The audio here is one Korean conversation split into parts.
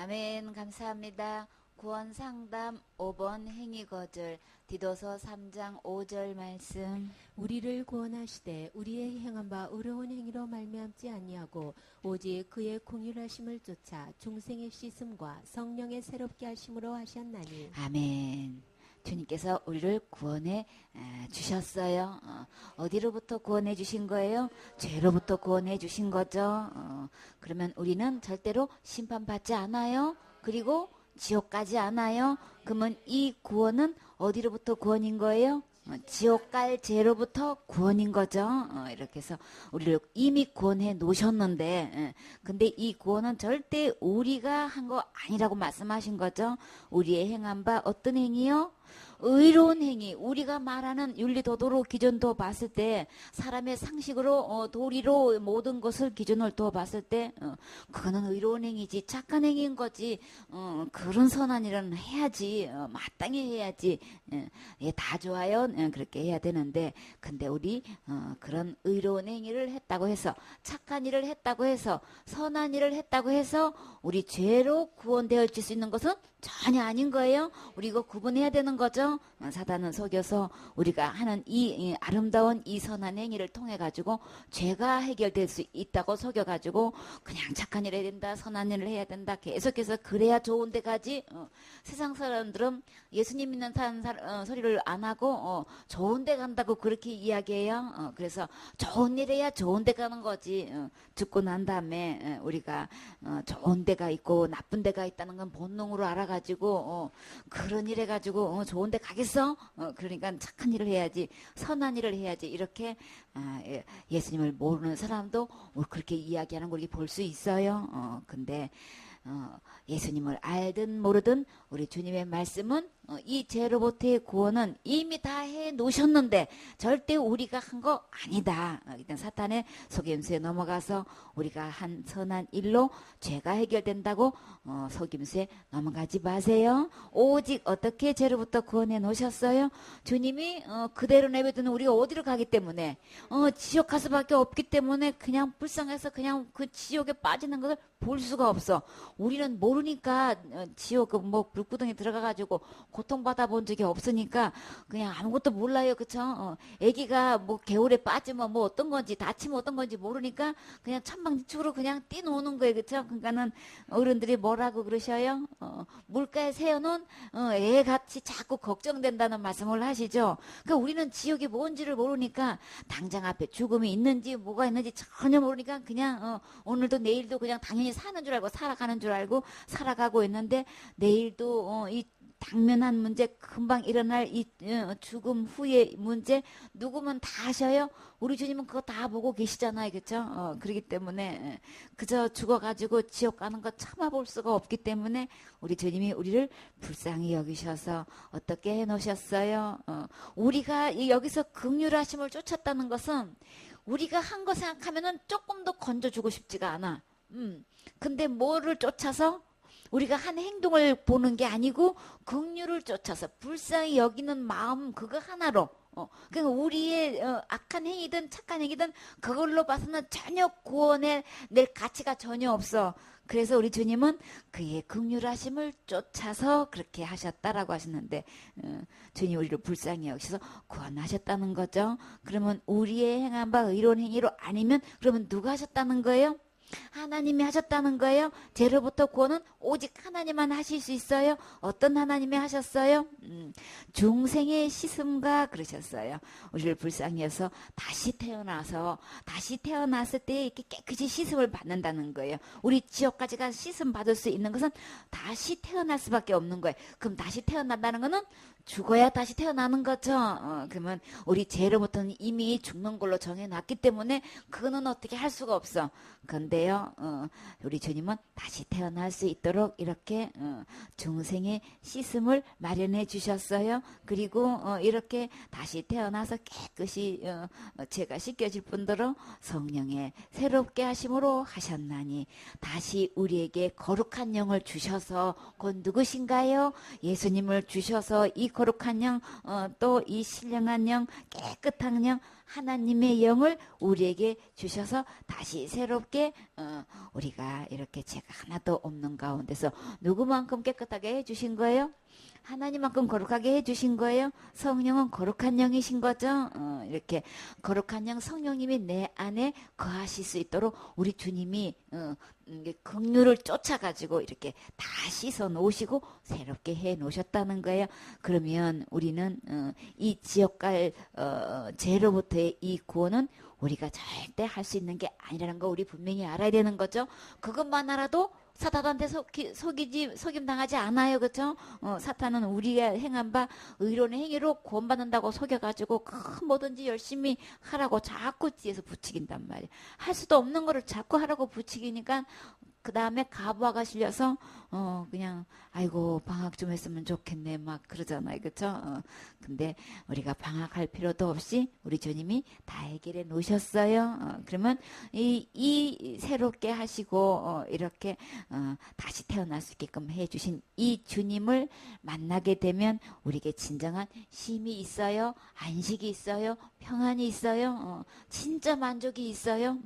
아멘. 감사합니다. 구원상담 5번 행위거절 디도서 3장 5절 말씀. 우리를 구원하시되 우리의 행한 바 의로운 행위로 말미암지 아니하고 오직 그의 공의하심을 쫓아 중생의 씻음과 성령의 새롭게 하심으로 하셨나니. 아멘. 주님께서 우리를 구원해 주셨어요. 어디로부터 구원해 주신 거예요? 죄로부터 구원해 주신 거죠. 그러면 우리는 절대로 심판받지 않아요. 그리고 지옥 가지 않아요. 그러면 이 구원은 어디로부터 구원인 거예요? 지옥 갈 죄로부터 구원인 거죠. 이렇게 해서 우리를 이미 구원해 놓으셨는데, 근데 이 구원은 절대 우리가 한 거 아니라고 말씀하신 거죠. 우리의 행한 바 어떤 행위요? 의로운 행위. 우리가 말하는 윤리도덕으로 기준 둬 봤을 때, 사람의 상식으로 도리로 모든 것을 기준을 둬 봤을 때, 그거는 의로운 행위지, 착한 행위인 거지. 그런 선한 일은 해야지, 마땅히 해야지. 다 좋아요. 그렇게 해야 되는데, 근데 우리 그런 의로운 행위를 했다고 해서, 착한 일을 했다고 해서, 선한 일을 했다고 해서 우리 죄로 구원되어질 수 있는 것은 전혀 아닌 거예요. 우리 이거 구분해야 되는 거죠. 사단은 속여서 우리가 하는 이 아름다운 이 선한 행위를 통해 가지고 죄가 해결될 수 있다고 속여가지고 그냥 착한 일을 해야 된다, 선한 일을 해야 된다, 계속해서 그래야 좋은 데 가지. 세상 사람들은 예수님 믿는 소리를 안 하고 좋은 데 간다고 그렇게 이야기해요. 그래서 좋은 일 해야 좋은 데 가는 거지. 죽고 난 다음에 우리가 좋은 데가 있고 나쁜 데가 있다는 건 본능으로 알아가지고 그런 일 해가지고 좋은 데 가겠어? 그러니까 착한 일을 해야지, 선한 일을 해야지. 이렇게 예수님을 모르는 사람도 그렇게 이야기하는 걸 볼 수 있어요. 근데 예수님을 알든 모르든 우리 주님의 말씀은 이 죄로부터의 구원은 이미 다 해 놓으셨는데 절대 우리가 한 거 아니다. 일단 사탄의 속임수에 넘어가서 우리가 한 선한 일로 죄가 해결된다고 속임수에 넘어가지 마세요. 오직 어떻게 죄로부터 구원해 놓으셨어요? 주님이 그대로 내버려두는 우리가 어디로 가기 때문에 지옥 갈 수밖에 없기 때문에 그냥 불쌍해서 그냥 그 지옥에 빠지는 것을 볼 수가 없어. 우리는 모르니까 지옥 뭐 불구덩이 들어가가지고 고통받아 본 적이 없으니까 그냥 아무것도 몰라요. 그쵸? 애기가 뭐 개울에 빠지면 뭐 어떤 건지 다치면 어떤 건지 모르니까 그냥 천방지축으로 그냥 뛰노는 거예요. 그쵸? 그러니까는 어른들이 뭐라고 그러셔요? 물가에 세워놓은 애같이 자꾸 걱정된다는 말씀을 하시죠. 그러니까 우리는 지옥이 뭔지를 모르니까 당장 앞에 죽음이 있는지 뭐가 있는지 전혀 모르니까 그냥 오늘도 내일도 그냥 당연히 사는 줄 알고 살아가는 줄 알고 살아가고 있는데 내일도 이 당면한 문제, 금방 일어날 이 죽음 후의 문제 누구면 다 아셔요? 우리 주님은 그거 다 보고 계시잖아요. 그렇죠? 그렇기 때문에 그저 죽어가지고 지옥 가는 거 참아볼 수가 없기 때문에 우리 주님이 우리를 불쌍히 여기셔서 어떻게 해놓으셨어요? 우리가 여기서 긍휼하심을 쫓았다는 것은 우리가 한 거 생각하면은 조금 더 건져주고 싶지가 않아. 근데 뭐를 쫓아서? 우리가 한 행동을 보는 게 아니고 긍휼을 쫓아서 불쌍히 여기는 마음 그거 하나로 그러니까 우리의 악한 행위든 착한 행위든 그걸로 봐서는 전혀 구원에 낼 가치가 전혀 없어. 그래서 우리 주님은 그의 긍휼하심을 쫓아서 그렇게 하셨다라고 하시는데 주님 우리를 불쌍히 여기셔서 구원하셨다는 거죠. 그러면 우리의 행한 바 의로운 행위로 아니면 그러면 누가 하셨다는 거예요? 하나님이 하셨다는 거예요. 죄로부터 구원은 오직 하나님만 하실 수 있어요. 어떤 하나님이 하셨어요? 중생의 씻음과 그러셨어요. 우리를 불쌍히 해서 다시 태어났을 때 이렇게 깨끗이 씻음을 받는다는 거예요. 우리 지옥까지 가서 씻음 받을 수 있는 것은 다시 태어날 수밖에 없는 거예요. 그럼 다시 태어난다는 거는 죽어야 다시 태어나는 거죠. 그러면 우리 죄로부터는 이미 죽는 걸로 정해놨기 때문에 그거는 어떻게 할 수가 없어. 그런데요, 우리 주님은 다시 태어날 수 있도록 이렇게 중생의 씻음을 마련해 주셨어요. 그리고 이렇게 다시 태어나서 깨끗이 죄가 씻겨질 뿐더러 성령의 새롭게 하심으로 하셨나니 다시 우리에게 거룩한 영을 주셔서 곧 누구신가요? 예수님을 주셔서 이 거룩한 영, 또 이 신령한 영, 깨끗한 영 하나님의 영을 우리에게 주셔서 다시 새롭게 우리가 이렇게 죄가 하나도 없는 가운데서 누구만큼 깨끗하게 해주신 거예요? 하나님만큼 거룩하게 해주신 거예요. 성령은 거룩한 영이신 거죠. 이렇게 거룩한 영 성령님이 내 안에 거하실 수 있도록 우리 주님이 긍휼을 쫓아가지고 이렇게 다 씻어 놓으시고 새롭게 해 놓으셨다는 거예요. 그러면 우리는 이 지옥 갈 죄로부터의 이 구원은 우리가 절대 할 수 있는 게 아니라는 거 우리 분명히 알아야 되는 거죠. 그것만 알아도 사탄한테 속임 당하지 않아요. 그렇죠? 사탄은 우리가 행한 바 의로운 행위로 구원받는다고 속여가지고 뭐든지 열심히 하라고 자꾸 뒤에서 부추긴단 말이에요. 할 수도 없는 거를 자꾸 하라고 부추기니까 그 다음에 가부화가 실려서 그냥 아이고 방학 좀 했으면 좋겠네 막 그러잖아요. 그렇죠? 근데 우리가 방학할 필요도 없이 우리 주님이 다 해결해 놓으셨어요. 그러면 이 새롭게 하시고 이렇게 다시 태어날 수 있게끔 해주신 이 주님을 만나게 되면 우리에게 진정한 쉼이 있어요. 안식이 있어요. 평안이 있어요. 진짜 만족이 있어요.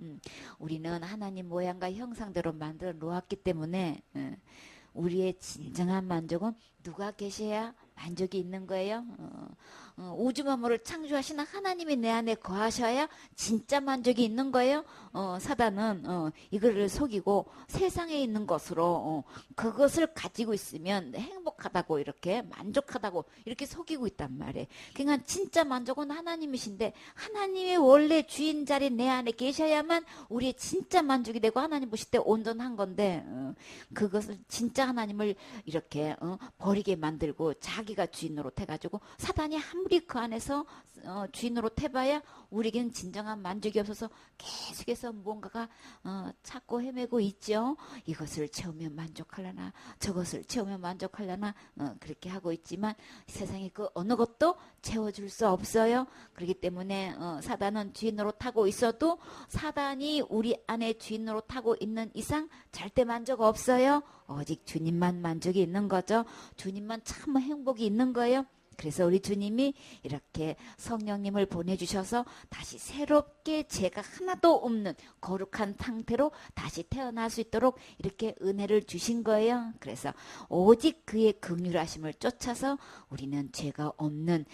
우리는 하나님 모양과 형상대로 만들어 놓았기 때문에 우리의 진정한 만족은 누가 계셔야 만족이 있는 거예요. 우주 만물을 창조하시는 하나님이 내 안에 거하셔야 진짜 만족이 있는 거예요. 사단은 이거를 속이고 세상에 있는 것으로 그것을 가지고 있으면 행복하다고 이렇게 만족하다고 이렇게 속이고 있단 말이에요. 그러니까 진짜 만족은 하나님이신데 하나님의 원래 주인 자리 내 안에 계셔야만 우리의 진짜 만족이 되고 하나님 보실 때 온전한 건데 그것을 진짜 하나님을 이렇게 버리게 만들고 자기가 주인으로 해가지고 사단이 아무리 그 안에서 주인으로 해봐야 우리에게는 진정한 만족이 없어서 계속해서 무언가가 찾고 헤매고 있죠. 이것을 채우면 만족하려나 저것을 채우면 만족하려나 그렇게 하고 있지만 세상에 그 어느 것도 채워줄 수 없어요. 그렇기 때문에 사단은 주인으로 타고 있어도 사단이 우리 안에 주인으로 타고 있는 이상 절대 만족 없어요. 오직 주님만 만족이 있는 거죠. 주님만 참 행복이 있는 거예요. 그래서 우리 주님이 이렇게 성령님을 보내주셔서 다시 새롭게 죄가 하나도 없는 거룩한 상태로 다시 태어날 수 있도록 이렇게 은혜를 주신 거예요. 그래서 오직 그의 긍휼하심을 쫓아서 우리는 죄가 없는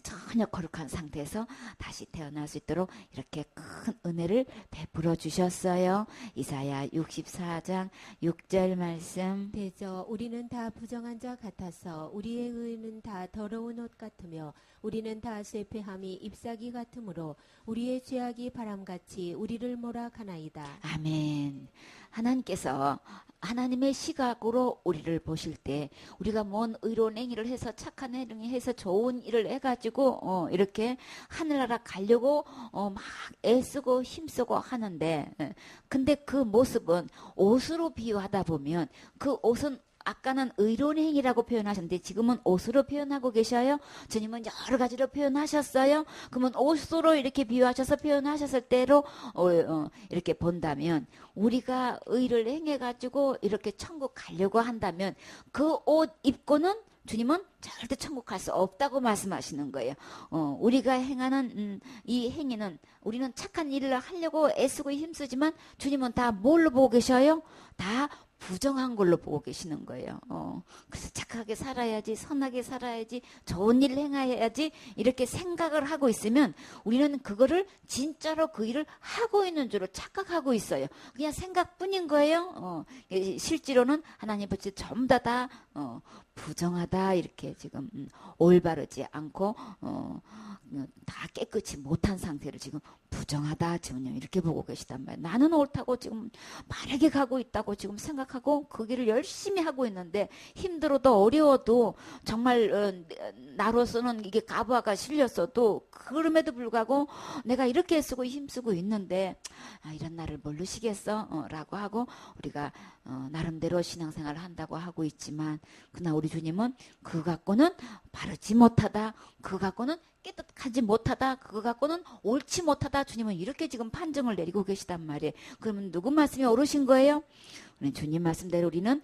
전혀 거룩한 상태에서 다시 태어날 수 있도록 이렇게 큰 은혜를 베풀어 주셨어요. 이사야 64장 6절 말씀. 대저 우리는 다 부정한 자 같아서 우리의 의는 다 더러운 옷 같으며 우리는 다 쇠폐함이 잎사귀 같으므로 우리의 죄악이 바람같이 우리를 몰아가나이다. 아멘. 하나님께서 하나님의 시각으로 우리를 보실 때 우리가 뭔 의로운 행위를 해서 착한 행위를 해서 좋은 일을 해가지고 이렇게 하늘나라 가려고 막 애쓰고 힘쓰고 하는데 근데 그 모습은 옷으로 비유하다 보면 그 옷은 아까는 의로운 행위라고 표현하셨는데 지금은 옷으로 표현하고 계셔요. 주님은 여러 가지로 표현하셨어요. 그러면 옷으로 이렇게 비유하셔서 표현하셨을 때로 이렇게 본다면 우리가 의를 행해가지고 이렇게 천국 가려고 한다면 그 옷 입고는 주님은 절대 천국 갈 수 없다고 말씀하시는 거예요. 우리가 행하는 이 행위는 우리는 착한 일을 하려고 애쓰고 힘쓰지만 주님은 다 뭘로 보고 계셔요? 다 부정한 걸로 보고 계시는 거예요. 그래서 착하게 살아야지, 선하게 살아야지, 좋은 일을 행해야지 이렇게 생각을 하고 있으면 우리는 그거를 진짜로 그 일을 하고 있는 줄을 착각하고 있어요. 그냥 생각뿐인 거예요. 실제로는 하나님 보시 전부 다 부정하다 이렇게 지금 올바르지 않고 다 깨끗이 못한 상태를 지금 부정하다 지금 이렇게 보고 계시단 말이에요. 나는 옳다고 지금 바르게 가고 있다고 지금 생각하고 그 길을 열심히 하고 있는데 힘들어도 어려워도 정말 나로서는 이게 가부화가 실렸어도 그럼에도 불구하고 내가 이렇게 쓰고 힘쓰고 있는데 이런 나를 모르시겠어? 라고 하고 우리가 나름대로 신앙생활을 한다고 하고 있지만 그러나 우리 주님은 그 갖고는 바르지 못하다 그 갖고는 깨끗하지 못하다, 그거 갖고는 옳지 못하다. 주님은 이렇게 지금 판정을 내리고 계시단 말이에요. 그러면 누구 말씀이 옳으신 거예요? 우리 주님 말씀대로 우리는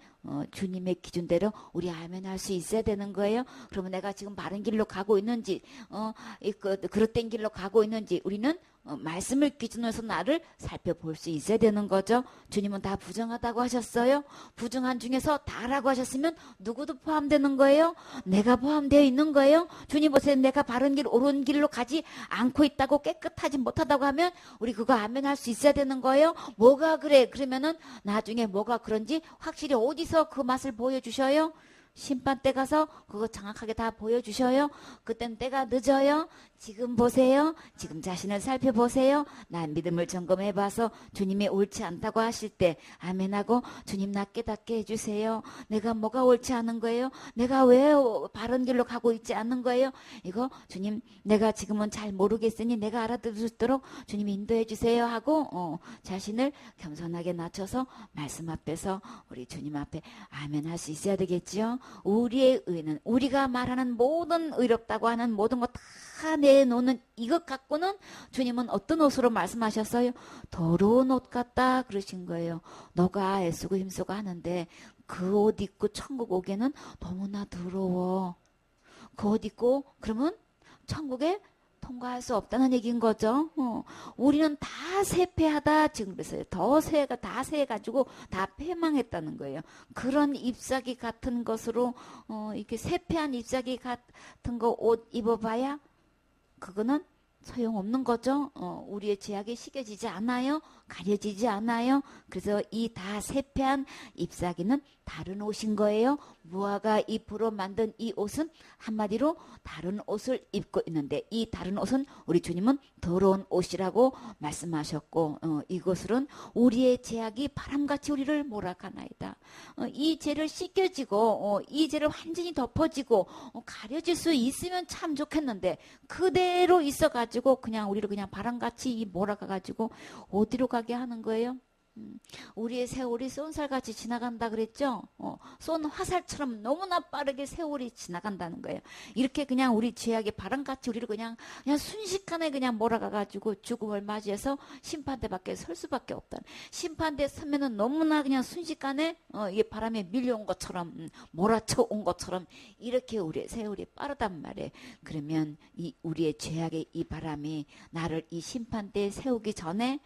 주님의 기준대로 우리 아멘할 수 있어야 되는 거예요. 그러면 내가 지금 바른 길로 가고 있는지, 그릇된 길로 가고 있는지 우리는 말씀을 기준으로 해서 나를 살펴볼 수 있어야 되는 거죠. 주님은 다 부정하다고 하셨어요. 부정한 중에서 다라고 하셨으면 누구도 포함되는 거예요? 내가 포함되어 있는 거예요? 주님 보세요. 내가 바른 길, 옳은 길로 가지 않고 있다고, 깨끗하지 못하다고 하면 우리 그거 아멘할 수 있어야 되는 거예요. 뭐가 그래? 그러면은 나중에 뭐가 그런지 확실히 어디서 그 맛을 보여주셔요? 심판 때 가서 그거 정확하게 다 보여주셔요. 그땐 때가 늦어요. 지금 보세요. 지금 자신을 살펴보세요. 나 믿음을 점검해봐서 주님이 옳지 않다고 하실 때 아멘하고, 주님 나 깨닫게 해주세요. 내가 뭐가 옳지 않은 거예요? 내가 왜 바른 길로 가고 있지 않는 거예요? 이거 주님, 내가 지금은 잘 모르겠으니 내가 알아들을 수 있도록 주님 인도해 주세요 하고 자신을 겸손하게 낮춰서 말씀 앞에서 우리 주님 앞에 아멘 할 수 있어야 되겠죠. 우리의 의는, 우리가 말하는 모든 의롭다고 하는 모든 거 다 내놓는 이것 갖고는 주님은 어떤 옷으로 말씀하셨어요? 더러운 옷 같다 그러신 거예요. 너가 애쓰고 힘쓰고 하는데 그 옷 입고 천국 오기에는 너무나 더러워. 그 옷 입고 그러면 천국에 통과할 수 없다는 얘기인 거죠. 우리는 다 세패하다 지금 그랬어요. 다 세해가지고 다 패망했다는 거예요. 그런 잎사귀 같은 것으로 이렇게 세패한 잎사귀 같은 거 옷 입어봐야 그거는 소용없는 거죠. 우리의 죄악이 식혀지지 않아요. 가려지지 않아요. 그래서 이 다 세패한 잎사귀는 다른 옷인 거예요. 무화과 잎으로 만든 이 옷은 한마디로 다른 옷을 입고 있는데, 이 다른 옷은 우리 주님은 더러운 옷이라고 말씀하셨고, 이것은 우리의 죄악이 바람같이 우리를 몰아가나이다. 이 죄를 씻겨지고 이 죄를 완전히 덮어지고 가려질 수 있으면 참 좋겠는데, 그대로 있어가지고 그냥 우리를 그냥 바람같이 몰아가가지고 어디로 가게 하는 거예요? 우리의 세월이 쏜살같이 지나간다 그랬죠? 쏜 화살처럼 너무나 빠르게 세월이 지나간다는 거예요. 이렇게 그냥 우리 죄악의 바람같이 우리를 그냥 순식간에 그냥 몰아가가지고 죽음을 맞이해서 심판대 밖에 설 수밖에 없다. 심판대 서면은 너무나 그냥 순식간에 이 바람에 밀려온 것처럼, 몰아쳐 온 것처럼 이렇게 우리의 세월이 빠르단 말이에요. 그러면 이 우리의 죄악의 이 바람이 나를 이 심판대에 세우기 전에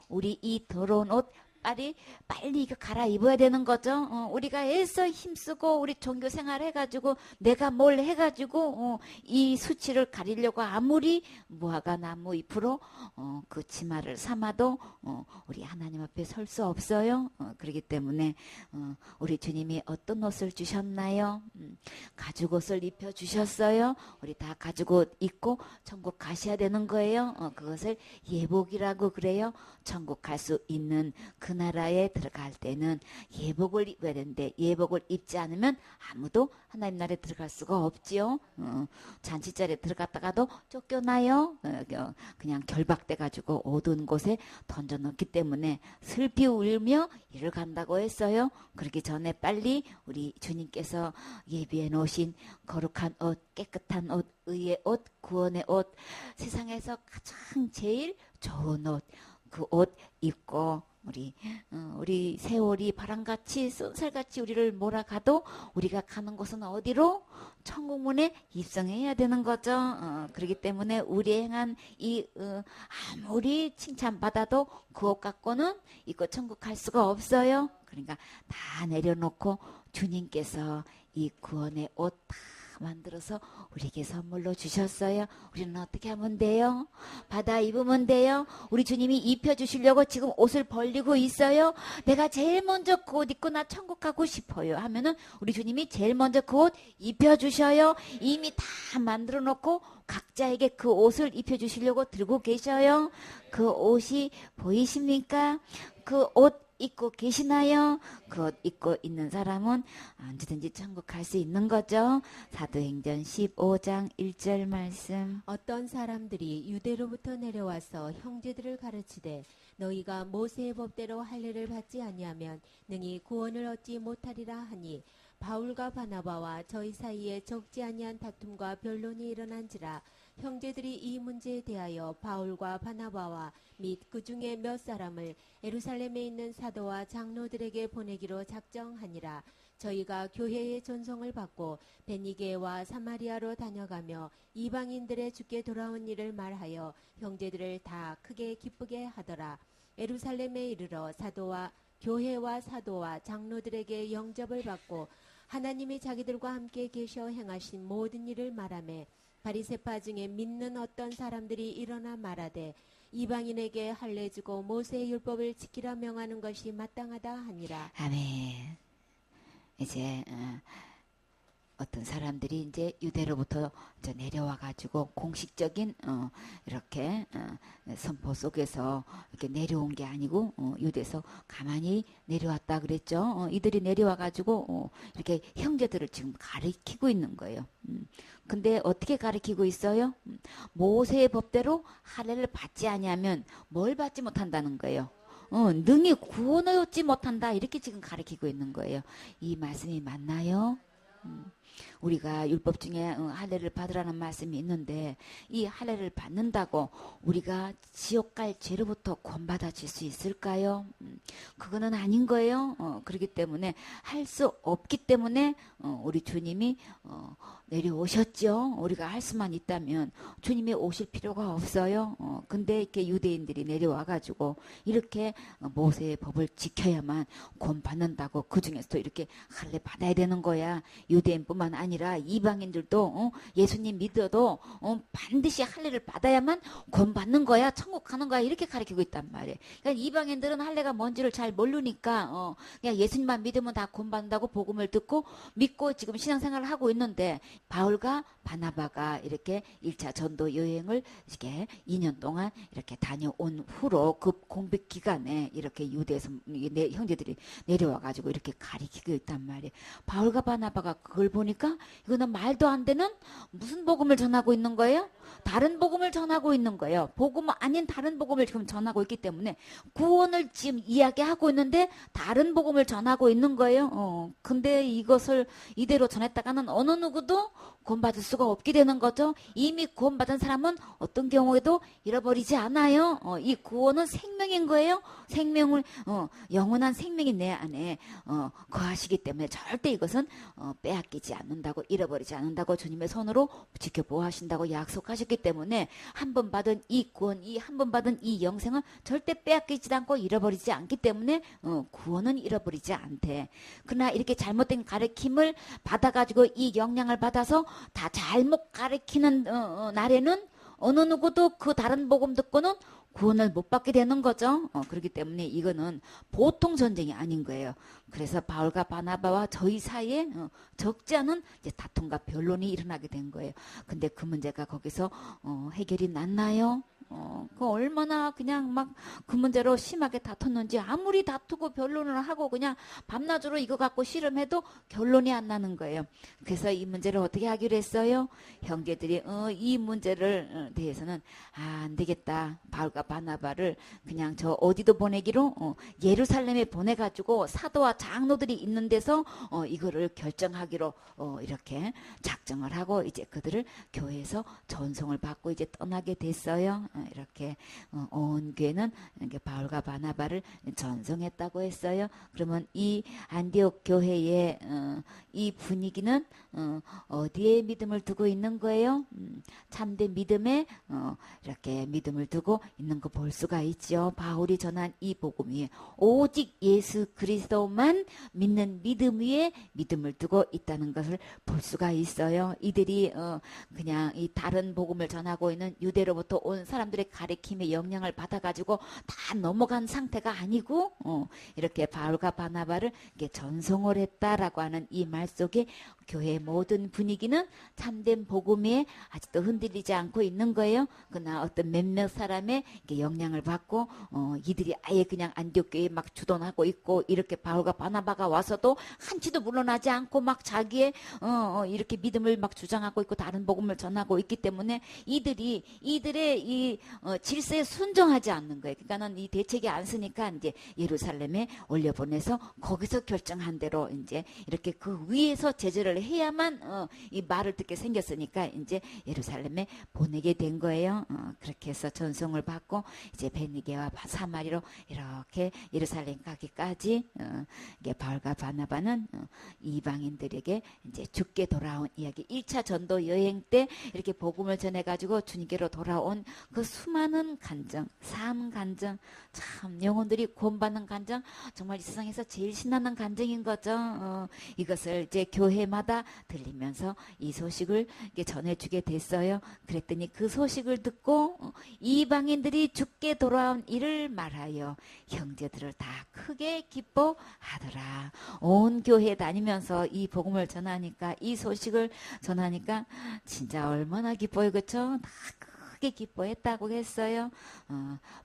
우리 이 더러운 옷 빨리 이거 갈아입어야 되는 거죠. 우리가 애써 힘쓰고 우리 종교 생활 해가지고 내가 뭘 해가지고 이 수치를 가리려고 아무리 무화과 나무 잎으로 그 치마를 삼아도 우리 하나님 앞에 설 수 없어요. 그렇기 때문에 우리 주님이 어떤 옷을 주셨나요? 가죽 옷을 입혀 주셨어요. 우리 다 가죽 옷 입고 천국 가셔야 되는 거예요. 그것을 예복이라고 그래요. 천국 갈 수 있는 그 나라에 들어갈 때는 예복을 입어야 되는데, 예복을 입지 않으면 아무도 하나님 나라에 들어갈 수가 없지요. 잔치자리에 들어갔다가도 쫓겨나요. 그냥 결박돼 가지고 어두운 곳에 던져놓기 때문에 슬피 울며 이를 간다고 했어요. 그러기 전에 빨리 우리 주님께서 예비해 놓으신 거룩한 옷, 깨끗한 옷, 의의 옷, 구원의 옷, 세상에서 가장 제일 좋은 옷, 그 옷 입고 우리 세월이 바람같이 쏜살같이 우리를 몰아가도 우리가 가는 곳은 어디로? 천국문에 입성해야 되는 거죠. 그렇기 때문에 우리 행한 이 아무리 칭찬받아도 그 옷 갖고는 이거 천국 갈 수가 없어요. 그러니까 다 내려놓고 주님께서 이 구원의 옷 다 만들어서 우리에게 선물로 주셨어요. 우리는 어떻게 하면 돼요? 받아 입으면 돼요. 우리 주님이 입혀주시려고 지금 옷을 벌리고 있어요. 내가 제일 먼저 그 옷 입고 나 천국 가고 싶어요 하면은 우리 주님이 제일 먼저 그 옷 입혀주셔요. 이미 다 만들어 놓고 각자에게 그 옷을 입혀주시려고 들고 계셔요. 그 옷이 보이십니까? 그 옷 입고 계시나요? 그 옷 입고 있는 사람은 언제든지 천국 갈 수 있는 거죠. 사도행전 15장 1절 말씀. 어떤 사람들이 유대로부터 내려와서 형제들을 가르치되 너희가 모세의 법대로 할례를 받지 아니하면 능히 구원을 얻지 못하리라 하니 바울과 바나바와 저희 사이에 적지 아니한 다툼과 변론이 일어난지라 형제들이 이 문제에 대하여 바울과 바나바와 및 그 중에 몇 사람을 예루살렘에 있는 사도와 장로들에게 보내기로 작정하니라. 저희가 교회의 존송을 받고 베니게와 사마리아로 다녀가며 이방인들의 주께 돌아온 일을 말하여 형제들을 다 크게 기쁘게 하더라. 예루살렘에 이르러 교회와 사도와 장로들에게 영접을 받고 하나님이 자기들과 함께 계셔 행하신 모든 일을 말하며 바리새파 중에 믿는 어떤 사람들이 일어나 말하되 이방인에게 할례 주고 모세의 율법을 지키라 명하는 것이 마땅하다 하니라. 아멘. 이제 어떤 사람들이 이제 유대로부터 이제 내려와 가지고 공식적인 이렇게 선포 속에서 이렇게 내려온 게 아니고 유대에서 가만히 내려왔다 그랬죠. 이들이 내려와 가지고 이렇게 형제들을 지금 가리키고 있는 거예요. 근데 어떻게 가리키고 있어요? 모세의 법대로 할례를 받지 아니하면 뭘 받지 못한다는 거예요. 능히 구원을 얻지 못한다 이렇게 지금 가리키고 있는 거예요. 이 말씀이 맞나요? 우리가 율법 중에 할례를 받으라는 말씀이 있는데 이 할례를 받는다고 우리가 지옥 갈 죄로부터 구원받아질 수 있을까요? 그거는 아닌 거예요. 그렇기 때문에 할 수 없기 때문에 우리 주님이 내려오셨죠. 우리가 할 수만 있다면 주님이 오실 필요가 없어요. 근데 이렇게 유대인들이 내려와 가지고 이렇게 모세의 법을 지켜야만 구원받는다고 그 중에서도 이렇게 할례 받아야 되는 거야. 유대인뿐만 아니라 이방인들도 예수님 믿어도 반드시 할례를 받아야만 구원받는 거야. 천국 가는 거야. 이렇게 가르치고 있단 말이에요. 그러니까 이방인들은 할례가 뭔지를 잘 모르니까 그냥 예수님만 믿으면 다 구원받는다고 복음을 듣고 믿고 지금 신앙생활을 하고 있는데 바울과 바나바가 이렇게 1차 전도 여행을 이렇게 2년 동안 이렇게 다녀온 후로 그 공백 기간에 이렇게 유대에서 형제들이 내려와 가지고 이렇게 가리키고 있단 말이에요. 바울과 바나바가 그걸 보니까 이거는 말도 안 되는 무슨 복음을 전하고 있는 거예요? 다른 복음을 전하고 있는 거예요. 복음 아닌 다른 복음을 지금 전하고 있기 때문에 구원을 지금 이야기하고 있는데 다른 복음을 전하고 있는 거예요. 근데 이것을 이대로 전했다가는 어느 누구도 구원받을 수가 없게 되는 거죠. 이미 구원받은 사람은 어떤 경우에도 잃어버리지 않아요. 이 구원은 생명인 거예요. 생명을 영원한 생명이 내 안에 거하시기 때문에 절대 이것은 빼앗기지 않는다고 잃어버리지 않는다고 주님의 손으로 지켜보호하신다고 약속하셨기 때문에 한 번 받은 이 구원, 한 번 받은 이 영생은 절대 빼앗기지 않고 잃어버리지 않기 때문에 구원은 잃어버리지 않대. 그러나 이렇게 잘못된 가르침을 받아가지고 이 영향을 받아서 다 잘못 가르치는 날에는 어느 누구도 그 다른 복음 듣고는 구원을 못 받게 되는 거죠. 그렇기 때문에 이거는 보통 전쟁이 아닌 거예요. 그래서 바울과 바나바와 저희 사이에 적지 않은 이제 다툼과 변론이 일어나게 된 거예요. 근데 그 문제가 거기서 해결이 났나요? 그 얼마나 그냥 막 그 문제로 심하게 다퉜는지 아무리 다투고 변론을 하고 그냥 밤낮으로 이거 갖고 씨름해도 결론이 안 나는 거예요. 그래서 이 문제를 어떻게 하기로 했어요? 형제들이 이 문제를 대해서는 안 되겠다. 바울과 바나바를 그냥 저 어디도 보내기로 예루살렘에 보내가지고 사도와 장로들이 있는 데서 이거를 결정하기로 이렇게 작정을 하고 이제 그들을 교회에서 전송을 받고 이제 떠나게 됐어요. 이렇게 온 교회는 이렇게 바울과 바나바를 전송했다고 했어요. 그러면 이 안디옥 교회의 이 분위기는 어디에 믿음을 두고 있는 거예요? 참된 믿음에 이렇게 믿음을 두고 있는 거 볼 수가 있죠. 바울이 전한 이 복음이 오직 예수 그리스도만 믿는 믿음 위에 믿음을 두고 있다는 것을 볼 수가 있어요. 이들이 그냥 이 다른 복음을 전하고 있는 유대로부터 온 사람들의 가르침에 영향을 받아가지고 다 넘어간 상태가 아니고 이렇게 바울과 바나바를 이렇게 전송을 했다라고 하는 이 말 속에 교회의 모든 분위기는 참된 복음에 아직도 흔들리지 않고 있는 거예요. 그러나 어떤 몇몇 사람의 영향을 받고 이들이 아예 그냥 안디옥 교회에 막 주둔하고 있고 이렇게 바울과 바나바가 와서도 한치도 물러나지 않고 막 자기의 이렇게 믿음을 막 주장하고 있고 다른 복음을 전하고 있기 때문에 이들의 이 이 질서에 순종하지 않는 거예요. 그러니까는 이 대책이 안 쓰니까 이제 예루살렘에 올려보내서 거기서 결정한 대로 이제 이렇게 그 위에서 제재를 해야만 이 말을 듣게 생겼으니까 이제 예루살렘에 보내게 된 거예요. 그렇게 해서 전송을 받고 이제 베니게와 사마리로 이렇게 예루살렘 가기까지 이게 바울과 바나바는 이방인들에게 이제 죽게 돌아온 이야기 1차 전도 여행 때 이렇게 복음을 전해가지고 주님께로 돌아온 그 수많은 간증, 삶 간증, 참 영혼들이 구원받는 간증, 정말 이 세상에서 제일 신나는 간증인 거죠. 이것을 이제 교회마다 들리면서 이 소식을 이게 전해주게 됐어요. 그랬더니 그 소식을 듣고 이방인들이 죽게 돌아온 이를 말하여 형제들을 다 크게 기뻐하더라. 온 교회 다니면서 이 복음을 전하니까, 이 소식을 전하니까 진짜 얼마나 기뻐요, 그렇죠? 다 크게 기뻐했다고 했어요.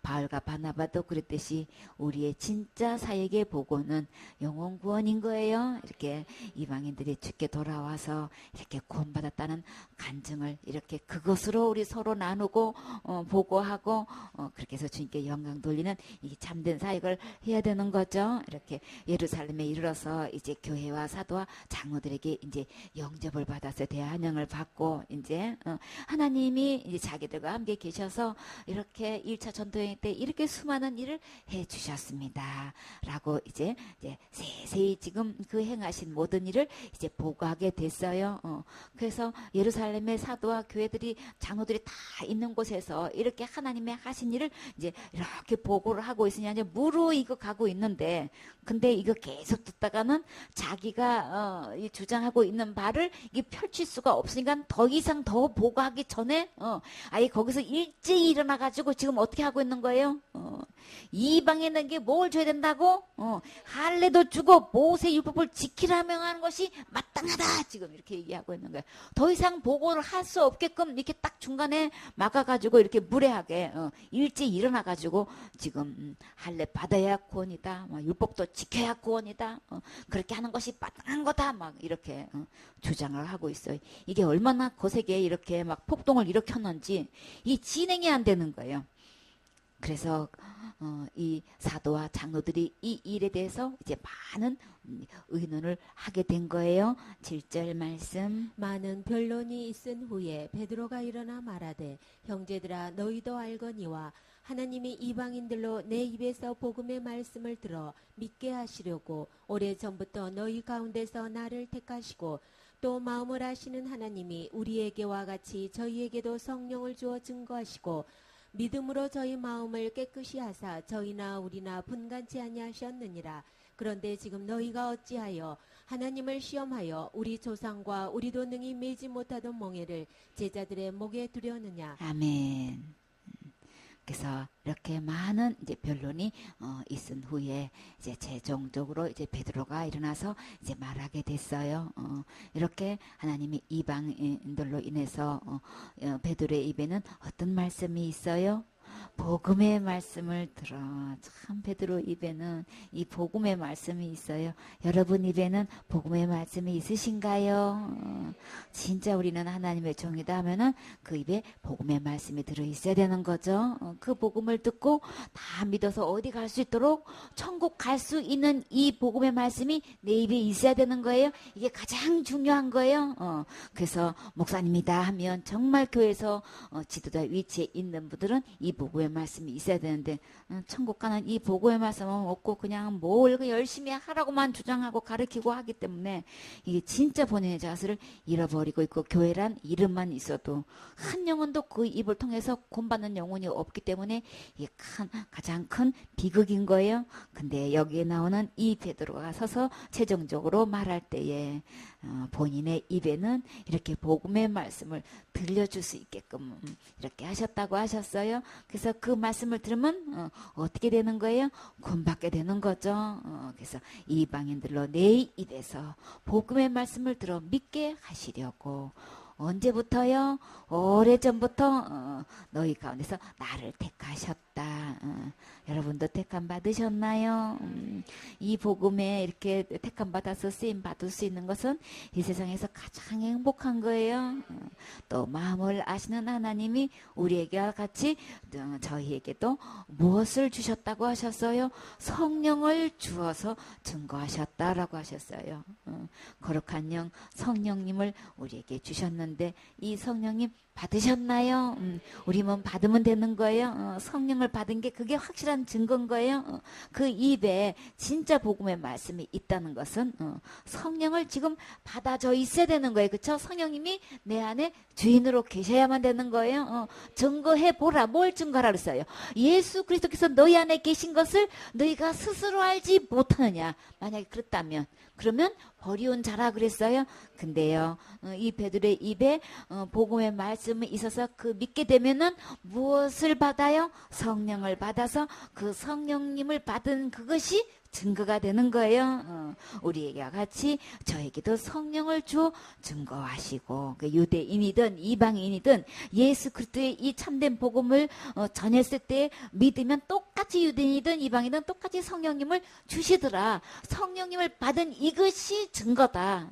바울과 바나바도 그랬듯이 우리의 진짜 사역의 보고는 영혼 구원인 거예요. 이렇게 이방인들이 죽게 돌아와서 이렇게 구원받았다는 간증을 이렇게 그것으로 우리 서로 나누고 보고하고 그렇게 해서 주님께 영광 돌리는 이 참된 사역을 해야 되는 거죠. 이렇게 예루살렘에 이르러서 이제 교회와 사도와 장로들에게 이제 영접을 받아서 대환영을 받고 이제 하나님이 이제 자기들과 함께 계셔서 이렇게 1차 전도여행 때 이렇게 수많은 일을 해 주셨습니다. 라고 이제 세세히 지금 그 행하신 모든 일을 이제 보고하게 됐어요. 그래서 예루살렘의 사도와 교회들이 장로들이 다 있는 곳에서 이렇게 하나님의 하신 일을 이제 이렇게 보고를 하고 있으니 이제 무르익어 가고 있는데, 근데 이거 계속 듣다가는 자기가 이 주장하고 있는 바를 이게 펼칠 수가 없으니까 더 이상 더 보고하기 전에 아예 거기서 일찍 일어나 가지고 지금 어떻게 하고 있는 거예요? 이방인에게 뭘 줘야 된다고? 할례도 주고 모세 율법을 지키라 명하는 것이 마땅하다. 지금 이렇게 얘기하고 있는 거예요. 더 이상 보고를 할 수 없게끔 이렇게 딱 중간에 막아가지고 이렇게 무례하게 일찍 일어나가지고 지금 할례 받아야 구원이다. 율법도 지켜야 구원이다. 그렇게 하는 것이 마땅한 거다. 막 이렇게 주장을 하고 있어요. 이게 얼마나 거세게 이렇게 막 폭동을 일으켰는지 이 진행이 안 되는 거예요. 그래서 이 사도와 장로들이 이 일에 대해서 이제 많은 의논을 하게 된 거예요. 7절 말씀. 많은 변론이 있은 후에 베드로가 일어나 말하되 형제들아 너희도 알거니와 하나님이 이방인들로 내 입에서 복음의 말씀을 들어 믿게 하시려고 오래전부터 너희 가운데서 나를 택하시고 또 마음을 아시는 하나님이 우리에게와 같이 저희에게도 성령을 주어 증거하시고 믿음으로 저희 마음을 깨끗이 하사 저희나 우리나 분간치 아니하셨느니라. 그런데 지금 너희가 어찌하여 하나님을 시험하여 우리 조상과 우리도 능히 매지 못하던 멍에를 제자들의 목에 두려느냐. 아멘. 그래서 이렇게 많은 이제 변론이 있은 후에 이제 최종적으로 이제 베드로가 일어나서 이제 말하게 됐어요. 이렇게 하나님이 이방인들로 인해서 베드로의 입에는 어떤 말씀이 있어요? 복음의 말씀을 들어. 참 베드로 입에는 이 복음의 말씀이 있어요. 여러분 입에는 복음의 말씀이 있으신가요? 진짜 우리는 하나님의 종이다 하면은 그 입에 복음의 말씀이 들어 있어야 되는 거죠. 그 복음을 듣고 다 믿어서 어디 갈 수 있도록 천국 갈 수 있는 이 복음의 말씀이 내 입에 있어야 되는 거예요. 이게 가장 중요한 거예요. 그래서 목사님이다 하면 정말 교회에서 지도자 위치에 있는 분들은 이 복음의 말씀이 있어야 되는데 천국 가는 이 복음의 말씀은 없고 그냥 뭘 열심히 하라고만 주장하고 가르치고 하기 때문에 이게 진짜 본인의 자세를 잃어버리고 있고, 교회란 이름만 있어도 한 영혼도 그 입을 통해서 구원받는 영혼이 없기 때문에 이게 가장 큰 비극인 거예요. 근데 여기에 나오는 이 베드로가 서서 최종적으로 말할 때에 본인의 입에는 이렇게 복음의 말씀을 들려줄 수 있게끔 이렇게 하셨다고 하셨어요. 그래서 그 말씀을 들으면 어떻게 되는 거예요? 구원받게 되는 거죠. 그래서 이방인들로 내 입에서 복음의 말씀을 들어 믿게 하시려고 언제부터요? 오래전부터 너희 가운데서 나를 택하셨다. 받았다. 여러분도 택함 받으셨나요? 이 복음에 이렇게 택함 받아서 쓰임 받을 수 있는 것은 이 세상에서 가장 행복한 거예요. 또 마음을 아시는 하나님이 우리에게 같이 저희에게도 무엇을 주셨다고 하셨어요? 성령을 주어서 증거하셨다라고 하셨어요. 거룩한 영 성령님을 우리에게 주셨는데 이 성령님 받으셨나요? 우리 몸 받으면 되는 거예요. 성령을 받은 게 그게 확실한 증거인 거예요. 그 입에 진짜 복음의 말씀이 있다는 것은 성령을 지금 받아져 있어야 되는 거예요. 그렇죠? 성령님이 내 안에 주인으로 계셔야만 되는 거예요. 증거해 보라. 뭘 증거하라 그랬어요? 예수 그리스도께서 너희 안에 계신 것을 너희가 스스로 알지 못하느냐. 만약에 그렇다면 그러면 버리온 자라 그랬어요. 근데요, 이 베드로의 입에 복음의 말씀이 있어서 그 믿게 되면은 무엇을 받아요? 성령을 받아서 그 성령님을 받은 그것이 증거가 되는 거예요. 우리에게 같이 저에게도 성령을 주어 증거하시고 그 유대인이든 이방인이든 예수 그리스도의 이 참된 복음을 전했을 때 믿으면 똑같이 유대인이든 이방인이든 똑같이 성령님을 주시더라. 성령님을 받은 이것이 증거다.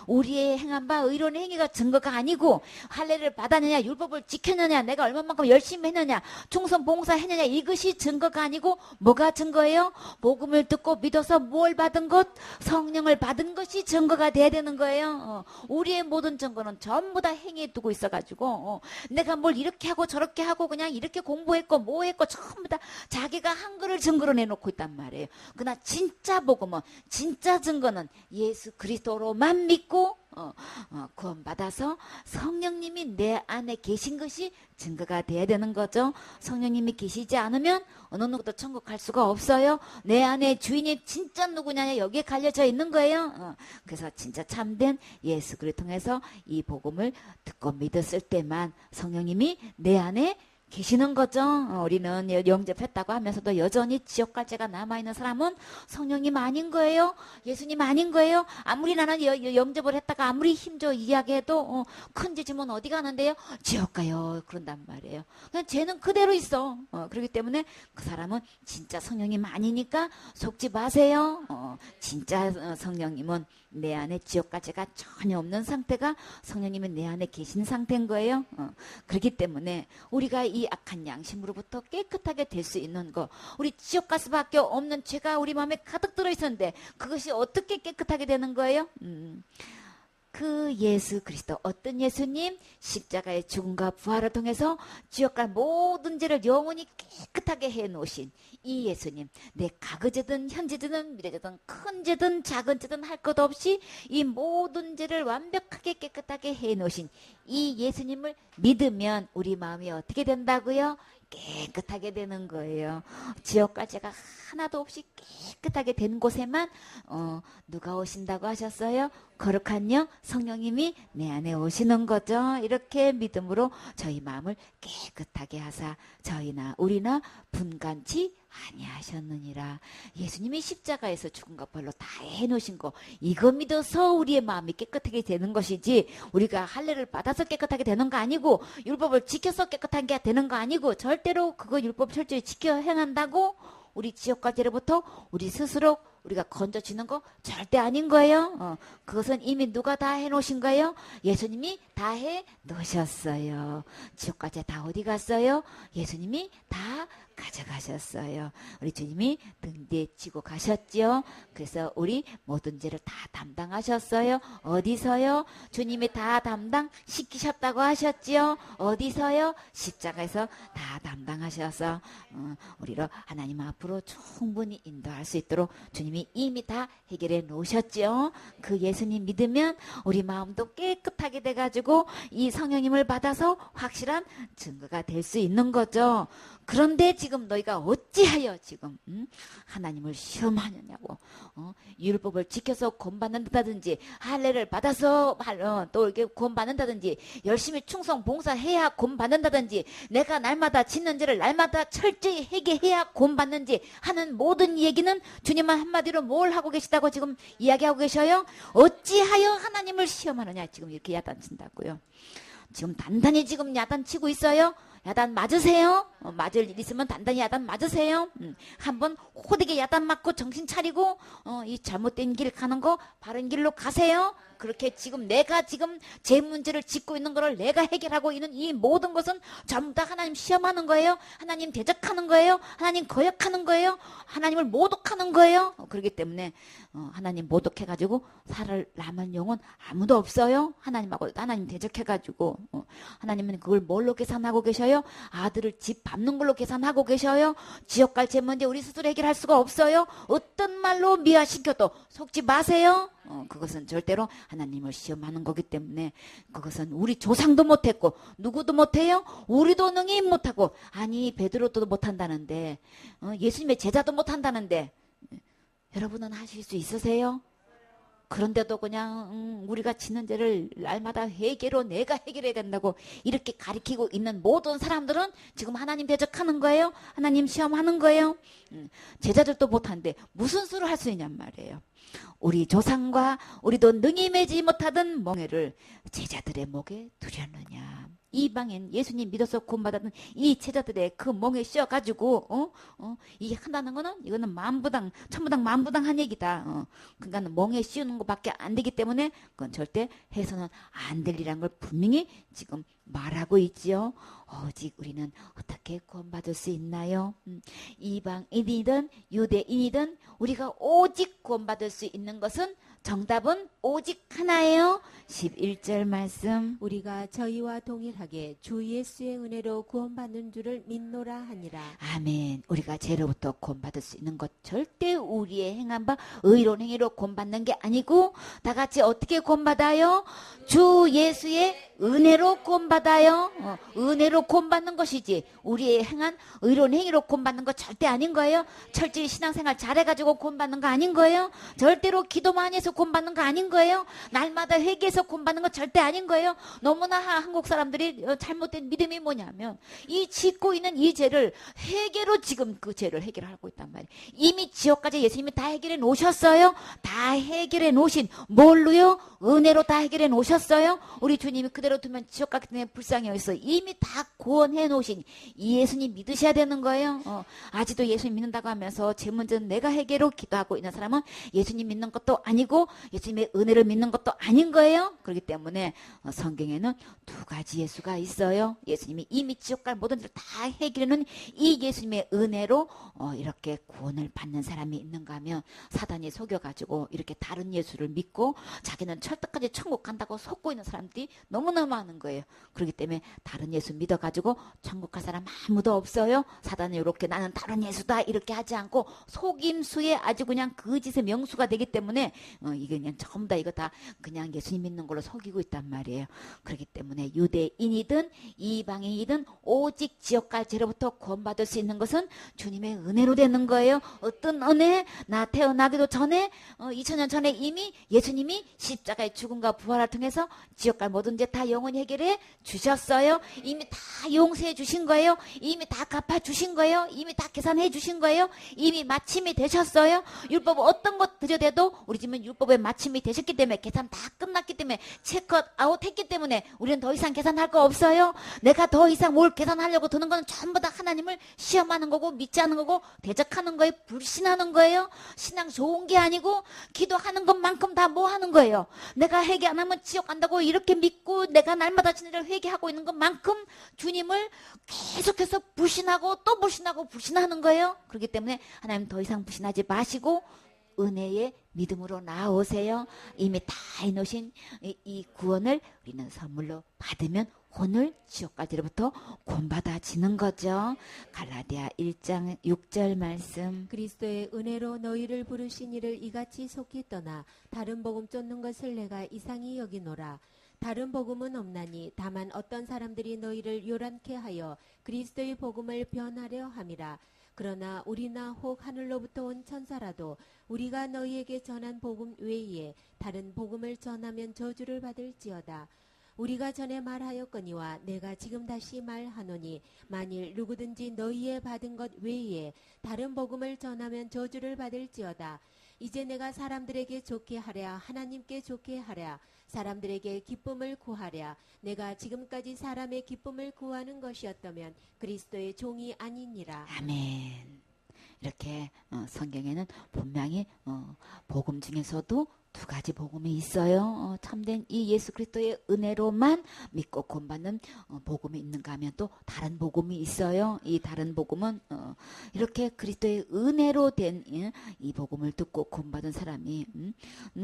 우리의 행한 바 의로운 행위가 증거가 아니고 할례를 받았느냐 율법을 지켰느냐 내가 얼마만큼 열심히 했느냐 충성 봉사했느냐 이것이 증거가 아니고 뭐가 증거예요? 복음을 듣고 믿어서 뭘 받은 것? 성령을 받은 것이 증거가 돼야 되는 거예요. 우리의 모든 증거는 전부 다 행위에 두고 있어가지고 내가 뭘 이렇게 하고 저렇게 하고 그냥 이렇게 공부했고 뭐 했고 전부 다 자기가 한 거를 증거로 내놓고 있단 말이에요. 그러나 진짜 복음은 진짜 증거는 예수 그리스도로만 믿고 구원받아서 성령님이 내 안에 계신 것이 증거가 돼야 되는 거죠. 성령님이 계시지 않으면 어느 누구도 천국 갈 수가 없어요. 내 안에 주인이 진짜 누구냐 여기에 갈려져 있는 거예요. 그래서 진짜 참된 예수 그리스도를 통해서 이 복음을 듣고 믿었을 때만 성령님이 내 안에 계시는 거죠. 우리는 영접했다고 하면서도 여전히 지옥갈채가 남아있는 사람은 성령님 아닌 거예요. 예수님 아닌 거예요. 아무리 나는 영접을 했다가 아무리 힘줘 이야기해도 큰 죄지면 어디 가는데요? 지옥 가요. 그런단 말이에요. 그냥 죄는 그대로 있어. 그렇기 때문에 그 사람은 진짜 성령님 아니니까 속지 마세요. 진짜 성령님은 내 안에 지옥갈채가 전혀 없는 상태가 성령님이 내 안에 계신 상태인 거예요. 그렇기 때문에 우리가 이 악한 양심으로부터 깨끗하게 될 수 있는 거 우리 지옥 갈 수밖에 없는 죄가 우리 마음에 가득 들어있었는데 그것이 어떻게 깨끗하게 되는 거예요? 그 예수 그리스도 어떤 예수님 십자가의 죽음과 부활을 통해서 지옥 갈 모든 죄를 영원히 깨끗하게 해놓으신 이 예수님 내 과거죄든 현재죄든 미래죄든 큰 죄든 작은 죄든 할 것 없이 이 모든 죄를 완벽하게 깨끗하게 해놓으신 이 예수님을 믿으면 우리 마음이 어떻게 된다고요? 깨끗하게 되는 거예요. 지옥갈 죄가 하나도 없이 깨끗하게 된 곳에만 누가 오신다고 하셨어요? 거룩한 영 성령님이 내 안에 오시는 거죠. 이렇게 믿음으로 저희 마음을 깨끗하게 하사 저희나 우리나 분간치 아니하셨느니라. 예수님이 십자가에서 죽은과 벌로 다 해놓으신 거 이거 믿어서 우리의 마음이 깨끗하게 되는 것이지 우리가 할례를 받아서 깨끗하게 되는 거 아니고 율법을 지켜서 깨끗하게 되는 거 아니고 절대로 그거 율법 철저히 지켜 행한다고 우리 지옥갈죄로부터 우리 스스로 우리가 건져지는 거 절대 아닌 거예요. 그것은 이미 누가 다 해놓으신 거예요? 예수님이 다 해놓으셨어요. 지옥갈죄 다 어디 갔어요? 예수님이 다 가져가셨어요. 우리 주님이 등 뒤에 지고 가셨죠. 그래서 우리 모든 죄를 다 담당하셨어요. 어디서요? 주님이 다 담당시키셨다고 하셨지요. 어디서요? 십자가에서 다 담당하셔서 우리를 하나님 앞으로 충분히 인도할 수 있도록 주님이 이미 다 해결해 놓으셨죠. 그 예수님 믿으면 우리 마음도 깨끗하게 돼가지고 이 성령님을 받아서 확실한 증거가 될 수 있는 거죠. 그런데 지금 너희가 어찌하여 지금 하나님을 시험하느냐고 율법을 지켜서 구원받는다든지 할례를 받아서 또 이렇게 구원받는다든지 열심히 충성 봉사해야 구원받는다든지 내가 날마다 짓는 죄를 날마다 철저히 회개해야 구원받는지 하는 모든 얘기는 주님은 한마디로 뭘 하고 계시다고 지금 이야기하고 계셔요? 어찌하여 하나님을 시험하느냐 지금 이렇게 야단친다고요. 지금 단단히 지금 야단치고 있어요. 야단 맞으세요. 맞을 일 있으면 단단히 야단 맞으세요. 한번 호되게 야단 맞고 정신 차리고 이 잘못된 길 가는 거 바른 길로 가세요. 그렇게 지금 내가 지금 제 문제를 짚고 있는 거를 내가 해결하고 있는 이 모든 것은 전부 다 하나님 시험하는 거예요. 하나님 대적하는 거예요. 하나님 거역하는 거예요. 하나님을 모독하는 거예요. 그렇기 때문에 하나님 모독해가지고 살을 남은 영혼 아무도 없어요. 하나님하고 하나님 대적해가지고 하나님은 그걸 뭘로 계산하고 계셔요? 아들을 집 밟는 걸로 계산하고 계셔요. 지옥 갈 제 문제 우리 스스로 해결할 수가 없어요. 어떤 말로 미화시켜도 속지 마세요. 그것은 절대로 하나님을 시험하는 거기 때문에 그것은 우리 조상도 못했고 누구도 못해요. 우리도 능히 못하고 아니 베드로도 못한다는데 예수님의 제자도 못한다는데 여러분은 하실 수 있으세요? 그런데도 그냥 우리가 지는 죄를 날마다 회개로 내가 해결해야 된다고 이렇게 가리키고 있는 모든 사람들은 지금 하나님 대적하는 거예요. 하나님 시험하는 거예요. 제자들도 못하는데 무슨 수를 할 수 있냔 말이에요. 우리 조상과 우리도 능히 매지 못하던 멍에를 제자들의 목에 두렸느냐. 이방인 예수님 믿어서 구원받았던 이 제자들의 그 멍에 씌어가지고 이게 한다는 거는 이거는 만부당 천부당 만부당한 얘기다. 그러니까 멍에 씌우는 것밖에 안 되기 때문에 그건 절대 해서는 안 될 일이란 걸 분명히 지금 말하고 있지요. 오직 우리는 어떻게 구원받을 수 있나요? 이방인이든 유대인이든 우리가 오직 구원받을 수 있는 것은 정답은 오직 하나예요. 11절 말씀. 우리가 저희와 동일하게 주 예수의 은혜로 구원받는 줄을 믿노라 하니라. 아멘. 우리가 죄로부터 구원받을 수 있는 것 절대 우리의 행한 바 의로운 행위로 구원받는 게 아니고 다 같이 어떻게 구원받아요? 주 예수의 은혜로 구원받아요. 은혜로 구원받는 것이지 우리의 행한 의로운 행위로 구원받는 것 절대 아닌 거예요. 철저히 신앙생활 잘해가지고 구원받는 거 아닌 거예요. 절대로 기도 많이 해서 구원받는 거 아닌 거예요. 날마다 회개해서 구원받는 거 절대 아닌 거예요. 너무나 한국 사람들이 잘못된 믿음이 뭐냐면 이 짓고 있는 이 죄를 회개로 지금 그 죄를 해결하고 있단 말이에요. 이미 지옥까지 예수님이 다 해결해 놓으셨어요. 다 해결해 놓으신 뭘로요? 은혜로 다 해결해 놓으셨어요. 우리 주님이 그대로 두면 지옥 가기 때문에 불쌍히 여기서 이미 다 구원해 놓으신 이 예수님 믿으셔야 되는 거예요. 아직도 예수님 믿는다고 하면서 제 문제는 내가 해결로 기도하고 있는 사람은 예수님 믿는 것도 아니고 예수님의 은혜를 믿는 것도 아닌 거예요. 그렇기 때문에 성경에는 두 가지 예수가 있어요. 예수님이 이미 지옥 갈 모든 일을 다 해결해 놓은 이 예수님의 은혜로 이렇게 구원을 받는 사람이 있는가 하면 사단이 속여가지고 이렇게 다른 예수를 믿고 자기는 철떡까지 천국 간다고 속고 있는 사람들이 너무나 많은 거예요. 그렇기 때문에 다른 예수 믿어가지고 천국 갈 사람 아무도 없어요. 사단은 이렇게 나는 다른 예수다 이렇게 하지 않고 속임수에 아주 그냥 거짓의 명수가 되기 때문에 이게 그냥 전부 다 이거 다 그냥 예수님 믿는 걸로 속이고 있단 말이에요. 그렇기 때문에 유대인이든 이방인이든 오직 지옥 갈 죄로부터 구원받을 수 있는 것은 주님의 은혜로 되는 거예요. 어떤 은혜? 나 태어나기도 전에 2000년 전에 이미 예수님이 십자가의 죽음과 부활을 통해서 지옥 갈 모든 죄 다 영원히 해결해 주셨어요. 이미 다 용서해 주신 거예요. 이미 다 갚아 주신 거예요. 이미 다 계산해 주신 거예요. 이미 마침이 되셨어요. 율법 어떤 것 드려대도 우리 집은 율법의 마침이 되셨기 때문에 계산 다 끝났기 때문에 체크아웃 아웃 했기 때문에 우리는 더 이상 계산할 거 없어요. 내가 더 이상 뭘 계산하려고 드는 건 전부 다 하나님을 시험하는 거고 믿지 않는 거고 대적하는 거예요. 불신하는 거예요. 신앙 좋은 게 아니고 기도하는 것만큼 다 뭐 하는 거예요. 내가 회개 안 하면 지옥 간다고 이렇게 믿고 내가 날마다 진리를 회개하고 있는 것만큼 주님을 계속해서 불신하고 또 불신하고 불신하는 거예요. 그렇기 때문에 하나님 더 이상 불신하지 마시고 은혜의 믿음으로 나오세요. 이미 다 해놓으신 이 구원을 우리는 선물로 받으면 오늘 지옥까지로부터 구원받아지는 거죠. 갈라디아 1장 6절 말씀. 그리스도의 은혜로 너희를 부르신 이를 이같이 속히 떠나 다른 복음 쫓는 것을 내가 이상히 여기노라. 다른 복음은 없나니 다만 어떤 사람들이 너희를 요란케 하여 그리스도의 복음을 변하려 함이라. 그러나 우리나 혹 하늘로부터 온 천사라도 우리가 너희에게 전한 복음 외에 다른 복음을 전하면 저주를 받을지어다. 우리가 전에 말하였거니와 내가 지금 다시 말하노니 만일 누구든지 너희의 받은 것 외에 다른 복음을 전하면 저주를 받을지어다. 이제 내가 사람들에게 좋게 하랴 하나님께 좋게 하랴 사람들에게 기쁨을 구하랴 내가 지금까지 사람의 기쁨을 구하는 것이었다면 그리스도의 종이 아니니라. 아멘. 이렇게 성경에는 분명히 복음 중에서도 두 가지 복음이 있어요. 참된 이 예수 그리스도의 은혜로만 믿고 구원받는 복음이 있는가 하면 또 다른 복음이 있어요. 이 다른 복음은 이렇게 그리스도의 은혜로 된 이 복음을 듣고 구원받은 사람이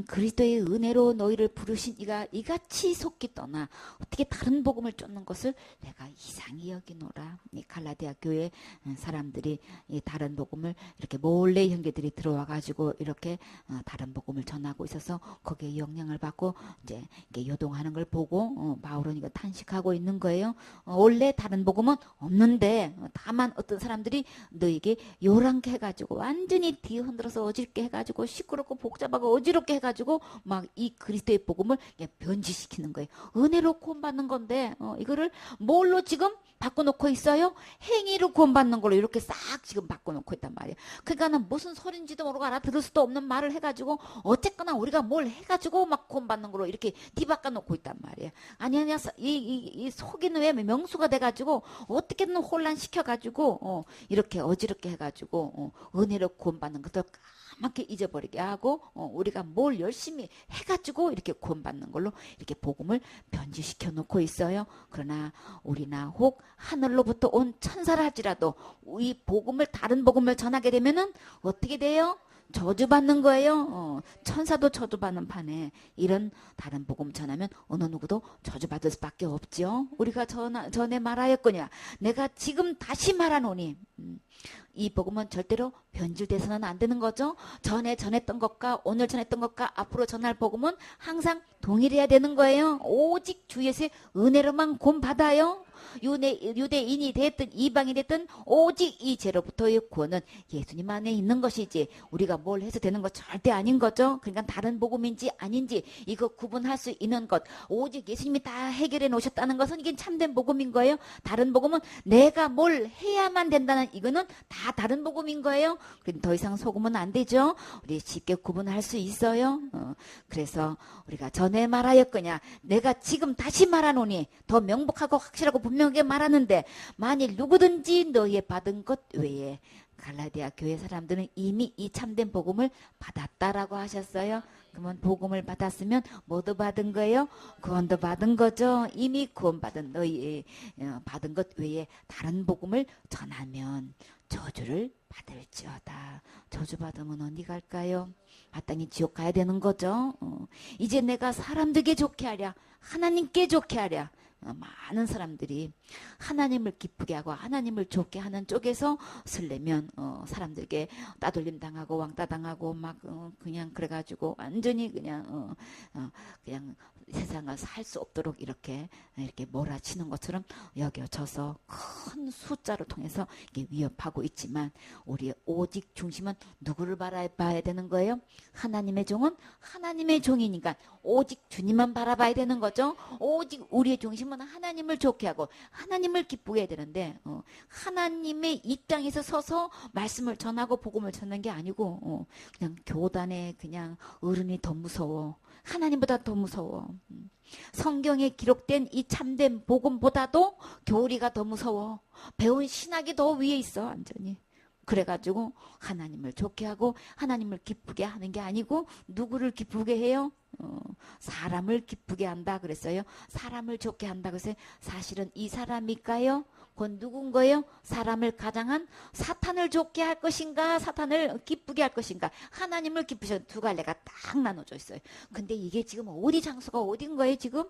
그리스도의 은혜로 너희를 부르신 이가 이같이 속기 떠나 어떻게 다른 복음을 쫓는 것을 내가 이상히 여기노라. 이 갈라디아 교회 사람들이 이 다른 복음을 이렇게 몰래 형제들이 들어와 가지고 이렇게 다른 복음을 전하고 있어서 거기에 영향을 받고 이제 이렇게 요동하는 걸 보고 바울은 이거 탄식하고 있는 거예요. 원래 다른 복음은 없는데 다만 어떤 사람들이 너에게 요란케 해가지고 완전히 뒤흔들어서 어지럽게 해가지고 시끄럽고 복잡하고 어지럽게 해가지고 막 이 그리스도의 복음을 변질시키는 거예요. 은혜로 구원받는 건데 이거를 뭘로 지금 바꿔놓고 있어요? 행위로 구원받는 걸로 이렇게 싹 지금 바꿔놓고 있단 말이에요. 그러니까는 무슨 소린지도 모르고 알아들을 수도 없는 말을 해가지고 어쨌거나 우리가 뭘 해가지고 막 구원받는 걸로 이렇게 뒤바꿔놓고 있단 말이에요. 아니야, 이 속이는 왜 명수가 돼가지고 어떻게든 혼란시켜가지고 이렇게 어지럽게 해가지고 은혜로 구원받는 것들 까맣게 잊어버리게 하고 우리가 뭘 열심히 해가지고 이렇게 구원받는 걸로 이렇게 복음을 변질시켜 놓고 있어요. 그러나 우리나 혹 하늘로부터 온 천사라 할지라도 이 복음을 다른 복음을 전하게 되면은 어떻게 돼요? 저주받는 거예요. 천사도 저주받는 판에 이런 다른 복음 전하면 어느 누구도 저주받을 수밖에 없죠. 우리가 전에 말하였거냐 내가 지금 다시 말하노니 이 복음은 절대로 변질돼서는 안 되는 거죠. 전에 전했던 것과 오늘 전했던 것과 앞으로 전할 복음은 항상 동일해야 되는 거예요. 오직 주 예수의 은혜로만 구원받아요. 유대인이 됐든 이방이 됐든 오직 이 죄로부터의 구원은 예수님 안에 있는 것이지 우리가 뭘 해서 되는 것 절대 아닌 거죠. 그러니까 다른 복음인지 아닌지 이거 구분할 수 있는 것 오직 예수님이 다 해결해 놓으셨다는 것은 이게 참된 복음인 거예요. 다른 복음은 내가 뭘 해야만 된다는 이거는 다 다른 복음인 거예요. 더 이상 속으면 안 되죠. 우리 쉽게 구분할 수 있어요. 그래서 우리가 전에 말하였거냐 내가 지금 다시 말하노니 더 명백하고 확실하고 분명하게 말하는데 만일 누구든지 너희의 받은 것 외에 갈라디아 교회 사람들은 이미 이 참된 복음을 받았다라고 하셨어요. 그러면 복음을 받았으면 뭐도 받은 거예요? 구원도 받은 거죠. 이미 구원받은 너희 받은 것 외에 다른 복음을 전하면 저주를 받을지어다. 저주 받으면 어디 갈까요? 마땅히 지옥 가야 되는 거죠. 이제 내가 사람들에게 좋게 하랴 하나님께 좋게 하랴. 많은 사람들이 하나님을 기쁘게 하고 하나님을 좋게 하는 쪽에서 설레면 사람들에게 따돌림 당하고 왕따 당하고 막 그냥 그래가지고 완전히 그냥 세상을 살 수 없도록 이렇게 몰아치는 것처럼 여겨져서 큰 숫자를 통해서 이게 위협하고 있지만 우리의 오직 중심은 누구를 바라봐야 되는 거예요? 하나님의 종은 하나님의 종이니까 오직 주님만 바라봐야 되는 거죠. 오직 우리의 중심은 하나님을 좋게 하고 하나님을 기쁘게 해야 되는데 하나님의 입장에서 서서 말씀을 전하고 복음을 전하는 게 아니고 그냥 교단에 그냥 어른이 더 무서워. 하나님보다 더 무서워. 성경에 기록된 이 참된 복음보다도 교리가 더 무서워. 배운 신학이 더 위에 있어 완전히. 그래가지고 하나님을 좋게 하고 하나님을 기쁘게 하는 게 아니고 누구를 기쁘게 해요? 사람을 기쁘게 한다 그랬어요. 사람을 좋게 한다 그랬어요. 사실은 이 사람일까요? 그건 누군 거예요? 사람을 가장한 사탄을 좋게 할 것인가 사탄을 기쁘게 할 것인가 하나님을 기쁘셔 두 갈래가 딱 나눠져 있어요. 근데 이게 지금 어디 장소가 어딘 거예요 지금?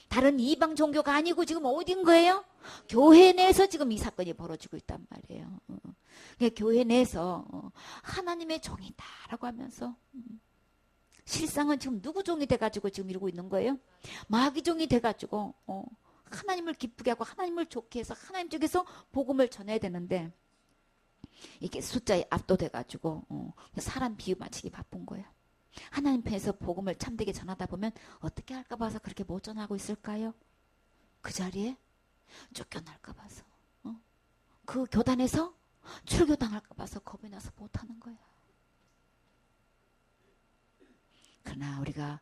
다른 이방 종교가 아니고 지금 어딘 거예요? 교회 내에서 지금 이 사건이 벌어지고 있단 말이에요. 교회 내에서 하나님의 종이다라고 하면서 실상은 지금 누구 종이 돼가지고 지금 이러고 있는 거예요? 마귀 종이 돼가지고 하나님을 기쁘게 하고 하나님을 좋게 해서 하나님 쪽에서 복음을 전해야 되는데 이게 숫자에 압도돼가지고 사람 비유 맞추기 바쁜 거예요. 하나님 편에서 복음을 참되게 전하다 보면 어떻게 할까 봐서 그렇게 못 전하고 있을까요? 그 자리에 쫓겨날까 봐서 그 교단에서 출교당할까 봐서 겁이 나서 못하는 거야. 그러나 우리가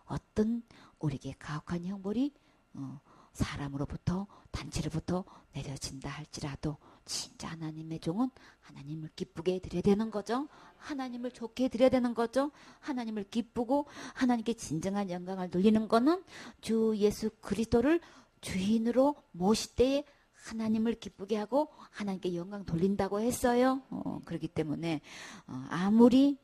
어떤 우리에게 가혹한 형벌이 사람으로부터 단체로부터 내려진다 할지라도 진짜 하나님의 종은 하나님을 기쁘게 드려야 되는 거죠. 하나님을 좋게 드려야 되는 거죠. 하나님을 기쁘고 하나님께 진정한 영광을 돌리는 거는 주 예수 그리스도를 주인으로 모실 때에 하나님을 기쁘게 하고 하나님께 영광 돌린다고 했어요. 그렇기 때문에 아무리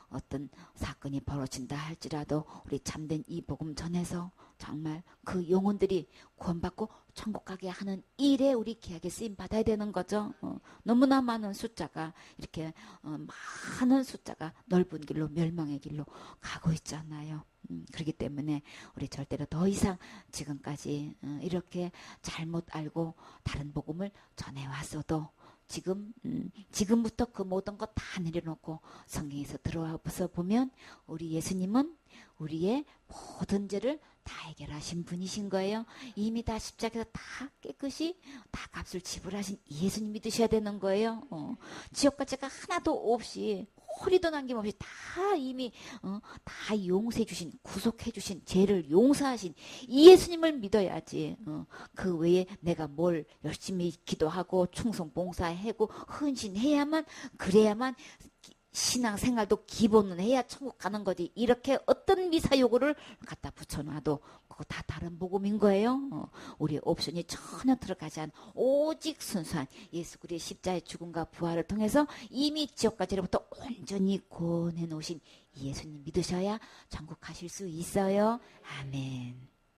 어떤 사건이 벌어진다 할지라도 우리 참된 이 복음 전해서 정말 그 영혼들이 구원받고 천국 가게 하는 일에 우리 귀하게 쓰임 받아야 되는 거죠. 너무나 많은 숫자가 이렇게 많은 숫자가 넓은 길로 멸망의 길로 가고 있잖아요. 그렇기 때문에 우리 절대로 더 이상 지금까지 이렇게 잘못 알고 다른 복음을 전해왔어도 지금부터 그 모든 것 다 내려놓고 성경에서 들어와서 보면 우리 예수님은 우리의 모든 죄를 다 해결하신 분이신 거예요. 이미 다 십자가에서 다 깨끗이 다 값을 지불하신 예수님 믿으셔야 되는 거예요. 지옥과 죄가 하나도 없이 허리도 남김없이 다 이미 다 용서해 주신 구속해 주신 죄를 용서하신 이 예수님을 믿어야지. 그 외에 내가 뭘 열심히 기도하고 충성 봉사하고 헌신해야만 그래야만 신앙생활도 기본은 해야 천국 가는 거지. 이렇게 어떤 미사 요구를 갖다 붙여놔도 그거 다 다른 복음인 거예요. 우리 옵션이 전혀 들어가지 않은 오직 순수한 예수 그리스도의 십자의 죽음과 부활을 통해서 이미 지옥과 죄로부터 온전히 구원해 놓으신 예수님 믿으셔야 천국 가실 수 있어요. 아멘.